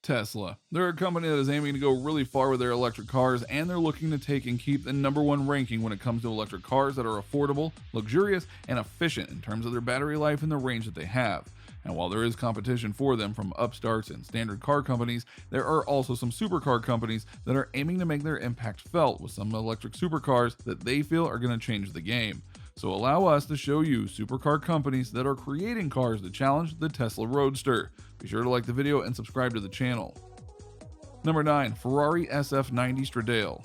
Tesla. They're a company that is aiming to go really far with their electric cars, and they're looking to take and keep the #1 ranking when it comes to electric cars that are affordable, luxurious, and efficient in terms of their battery life and the range that they have. And while there is competition for them from upstarts and standard car companies, there are also some supercar companies that are aiming to make their impact felt with some electric supercars that they feel are going to change the game. So allow us to show you supercar companies that are creating cars that challenge the Tesla Roadster. Be sure to like the video and subscribe to the channel. Number 9. Ferrari SF90 Stradale.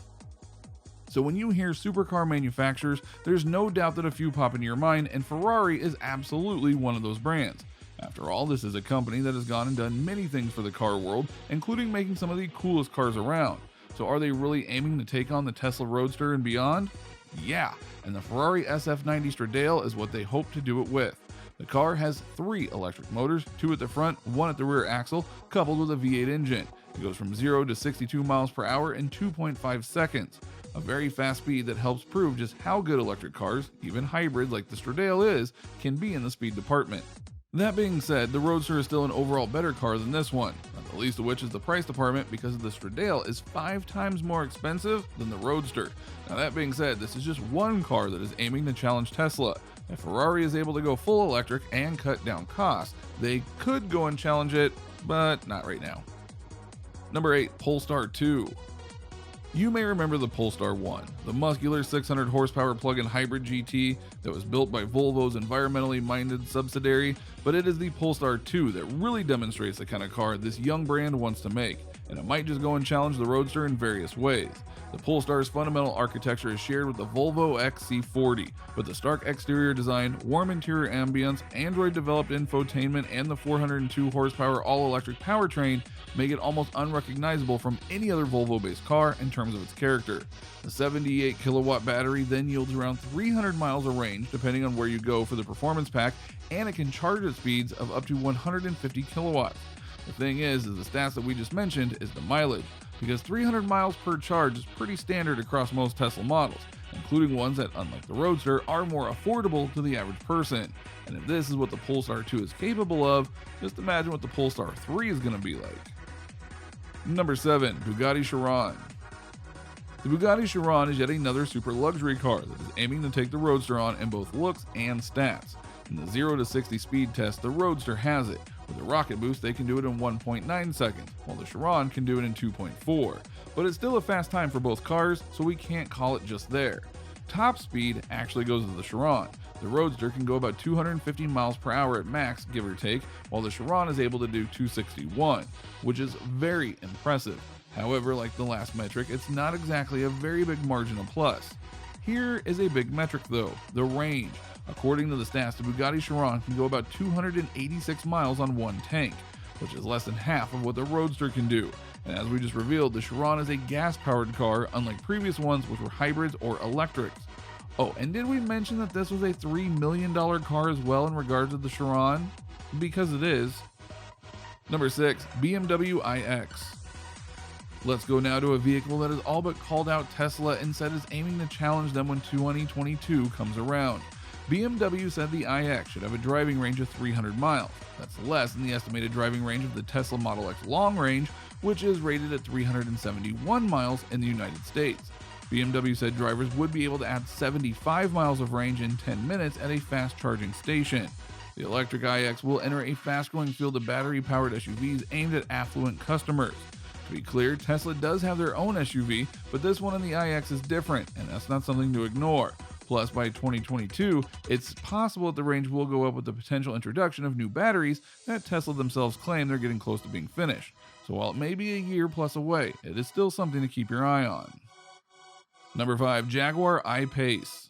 So when you hear supercar manufacturers, there's no doubt that a few pop into your mind, and Ferrari is absolutely one of those brands. After all, this is a company that has gone and done many things for the car world, including making some of the coolest cars around. So are they really aiming to take on the Tesla Roadster and beyond? Yeah, and the Ferrari SF90 Stradale is what they hope to do it with. The car has 3 electric motors, 2 at the front, 1 at the rear axle, coupled with a V8 engine. It goes from 0 to 62 miles per hour in 2.5 seconds. A very fast speed that helps prove just how good electric cars, even hybrids like the Stradale is, can be in the speed department. That being said, the Roadster is still an overall better car than this one, not the least of which is the price department, because the Stradale is 5 times more expensive than the Roadster. Now that being said, this is just one car that is aiming to challenge Tesla. If Ferrari is able to go full electric and cut down costs, they could go and challenge it, but not right now. Number 8. Polestar 2. You may remember the Polestar 1, the muscular 600 horsepower plug-in hybrid GT that was built by Volvo's environmentally minded subsidiary, but it is the Polestar 2 that really demonstrates the kind of car this young brand wants to make, and it might just go and challenge the Roadster in various ways. The Polestar's fundamental architecture is shared with the Volvo XC40, but the stark exterior design, warm interior ambience, Android-developed infotainment, and the 402 horsepower all-electric powertrain make it almost unrecognizable from any other Volvo-based car in terms of its character. The 78 kilowatt battery then yields around 300 miles of range depending on where you go for the performance pack, and it can charge at speeds of up to 150 kilowatts. The thing is the stats that we just mentioned is the mileage, because 300 miles per charge is pretty standard across most Tesla models, including ones that, unlike the Roadster, are more affordable to the average person. And if this is what the Polestar 2 is capable of, just imagine what the Polestar 3 is going to be like. Number 7. Bugatti Chiron. The Bugatti Chiron is yet another super luxury car that is aiming to take the Roadster on in both looks and stats. In the 0 to 60 speed test, the Roadster has it. With a rocket boost, they can do it in 1.9 seconds, while the Chiron can do it in 2.4. But it's still a fast time for both cars, so we can't call it just there. Top speed actually goes to the Chiron. The Roadster can go about 250 miles per hour at max, give or take, while the Chiron is able to do 261, which is very impressive. However, like the last metric, it's not exactly a very big margin of plus. Here is a big metric though, the range. According to the stats, the Bugatti Chiron can go about 286 miles on one tank, which is less than half of what the Roadster can do. And as we just revealed, the Chiron is a gas-powered car, unlike previous ones which were hybrids or electrics. Oh, and did we mention that this was a $3 million car as well in regards to the Chiron? Because it is. Number 6. BMW iX. Let's go now to a vehicle that has all but called out Tesla and said is aiming to challenge them when 2022 comes around. BMW said the iX should have a driving range of 300 miles. That's less than the estimated driving range of the Tesla Model X long range, which is rated at 371 miles in the United States. BMW said drivers would be able to add 75 miles of range in 10 minutes at a fast charging station. The electric iX will enter a fast-growing field of battery-powered SUVs aimed at affluent customers. To be clear, Tesla does have their own SUV, but this one in the iX is different, and that's not something to ignore. Plus, by 2022, it's possible that the range will go up with the potential introduction of new batteries that Tesla themselves claim they're getting close to being finished. So while it may be a year plus away, it is still something to keep your eye on. Number 5. Jaguar I-Pace.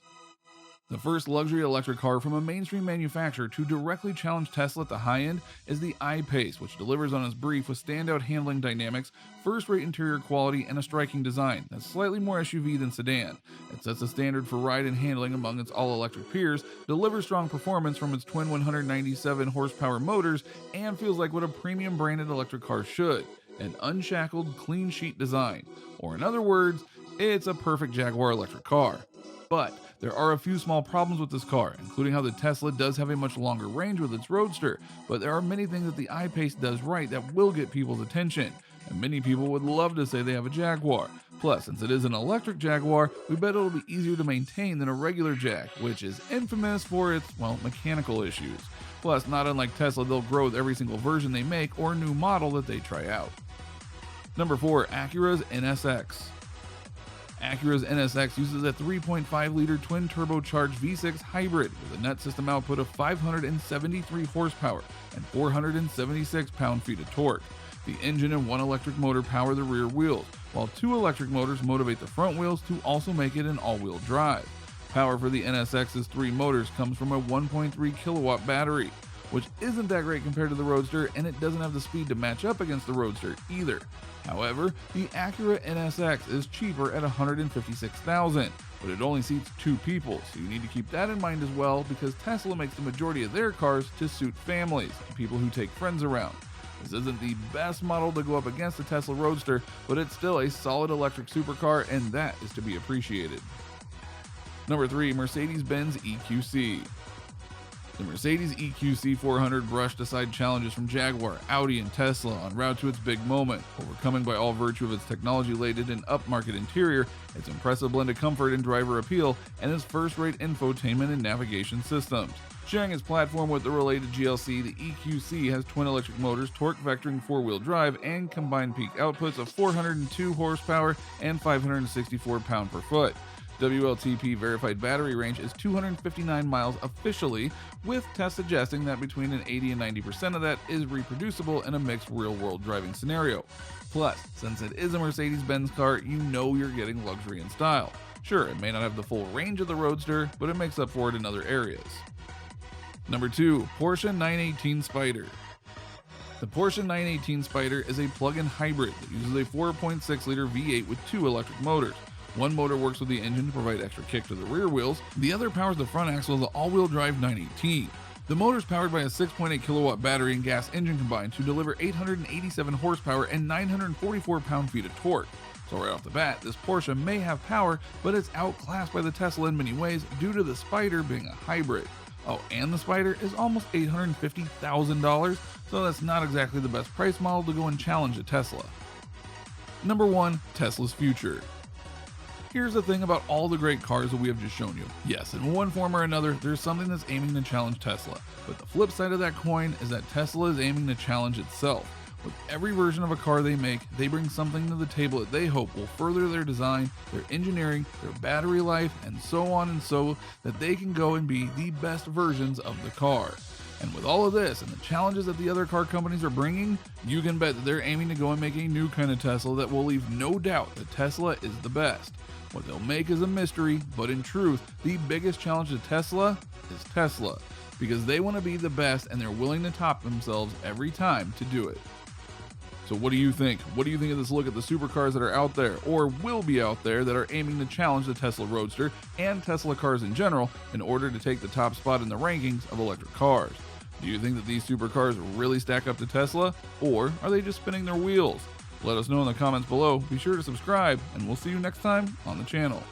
The first luxury electric car from a mainstream manufacturer to directly challenge Tesla at the high end is the I-Pace, which delivers on its brief with standout handling dynamics, first-rate interior quality, and a striking design that's slightly more SUV than sedan. It sets a standard for ride and handling among its all-electric peers, delivers strong performance from its twin 197 horsepower motors, and feels like what a premium branded electric car should: an unshackled, clean sheet design. Or in other words, it's a perfect Jaguar electric car. But There are a few small problems with this car, including how the Tesla does have a much longer range with its Roadster, but there are many things that the I-Pace does right that will get people's attention, and many people would love to say they have a Jaguar. Plus, since it is an electric Jaguar, we bet it'll be easier to maintain than a regular Jag, which is infamous for its, well, mechanical issues. Plus, not unlike Tesla, they'll grow with every single version they make or new model that they try out. Number 4. Acura's NSX. Acura's NSX uses a 3.5-liter twin-turbocharged V6 hybrid with a net system output of 573 horsepower and 476 pound-feet of torque. The engine and one electric motor power the rear wheels, while 2 electric motors motivate the front wheels to also make it an all-wheel drive. Power for the NSX's 3 motors comes from a 1.3 kilowatt battery, which isn't that great compared to the Roadster, and it doesn't have the speed to match up against the Roadster either. However, the Acura NSX is cheaper at $156,000, but it only seats 2 people, so you need to keep that in mind as well, because Tesla makes the majority of their cars to suit families and people who take friends around. This isn't the best model to go up against the Tesla Roadster, but it's still a solid electric supercar, and that is to be appreciated. Number 3. Mercedes-Benz EQC. The Mercedes EQC 400 brushed aside challenges from Jaguar, Audi, and Tesla en route to its big moment, overcoming by all virtue of its technology-laden and upmarket interior, its impressive blend of comfort and driver appeal, and its first-rate infotainment and navigation systems. Sharing its platform with the related GLC, the EQC has twin electric motors, torque vectoring 4-wheel drive, and combined peak outputs of 402 horsepower and 564 pound-per-foot. WLTP verified battery range is 259 miles officially, with tests suggesting that between an 80 and 90% of that is reproducible in a mixed real-world driving scenario. Plus, since it is a Mercedes-Benz car, you know you're getting luxury and style. Sure, it may not have the full range of the Roadster, but it makes up for it in other areas. Number 2. Porsche 918 Spyder. The Porsche 918 Spyder is a plug-in hybrid that uses a 4.6-liter V8 with 2 electric motors. One motor works with the engine to provide extra kick to the rear wheels, the other powers the front axle of the all-wheel drive 918. The motor is powered by a 6.8 kilowatt battery and gas engine combined to deliver 887 horsepower and 944 pound-feet of torque. So right off the bat, this Porsche may have power, but it's outclassed by the Tesla in many ways due to the Spyder being a hybrid. Oh, and the Spyder is almost $850,000, so that's not exactly the best price model to go and challenge a Tesla. Number 1. Tesla's future. Here's the thing about all the great cars that we have just shown you. Yes, in one form or another, there's something that's aiming to challenge Tesla, but the flip side of that coin is that Tesla is aiming to challenge itself. With every version of a car they make, they bring something to the table that they hope will further their design, their engineering, their battery life, and so on and so that they can go and be the best versions of the car. And with all of this and the challenges that the other car companies are bringing, you can bet that they're aiming to go and make a new kind of Tesla that will leave no doubt that Tesla is the best. What they'll make is a mystery, but in truth, the biggest challenge to Tesla is Tesla, because they want to be the best and they're willing to top themselves every time to do it. So what do you think? What do you think of this look at the supercars that are out there, or will be out there, that are aiming to challenge the Tesla Roadster and Tesla cars in general in order to take the top spot in the rankings of electric cars? Do you think that these supercars really stack up to Tesla, or are they just spinning their wheels? Let us know in the comments below. Be sure to subscribe, and we'll see you next time on the channel.